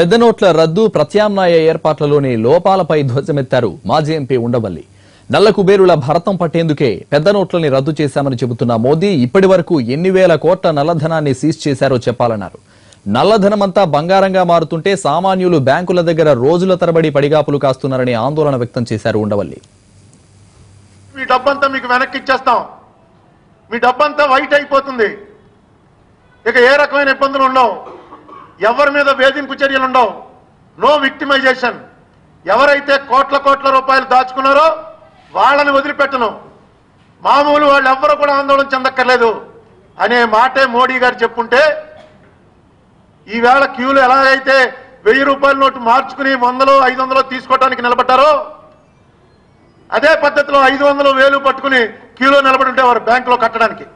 పెద్ద నోట్ల రద్దు ప్రత్యామ్నాయ ఏర్పాట్లలోని లోపాలపై ధ్వజమెత్తారు మాజీ ఎంపీ ఉండవల్లి. నల్ల కుబేరుల భరతం పట్టేందుకే పెద్ద నోట్లని రద్దు చేశామని చెబుతున్న మోదీ ఇప్పటి వరకు ఎన్ని వేల కోట్ల నల్లధనాన్ని సీజ్ చేశారో చెప్పాలన్నారు. నల్లధనమంతా బంగారంగా మారుతుంటే సామాన్యులు బ్యాంకుల దగ్గర రోజుల తరబడి పడిగాపులు కాస్తున్నారని ఆందోళన వ్యక్తం చేశారు ఉండవల్లి. మీ డబ్బంతా మీకు వెనక్కి ఇచ్చేస్తాం, మీ డబ్బంతా వైట్ అయిపోతుంది, ఇక ఏ రకమైన ఇబ్బందులు ఉండవు, ఎవరి మీద వేధింపు చర్యలు ఉండవు, నో విక్టిమైజేషన్. ఎవరైతే కోట్ల కోట్ల రూపాయలు దాచుకున్నారో వాళ్ళని వదిలిపెట్టను, మామూలు వాళ్ళు ఎవ్వరూ కూడా ఆందోళన చెందక్కర్లేదు అనే మాటే మోడీ గారు చెప్పుంటే ఈవేళ క్యూలు ఎలాగైతే 1000 రూపాయల నోటు మార్చుకుని 100, 500 తీసుకోవడానికి నిలబడ్డారో అదే పద్ధతిలో 500, 1000 పట్టుకుని క్యూలో నిలబడి ఉంటే వారు బ్యాంకులో కట్టడానికి.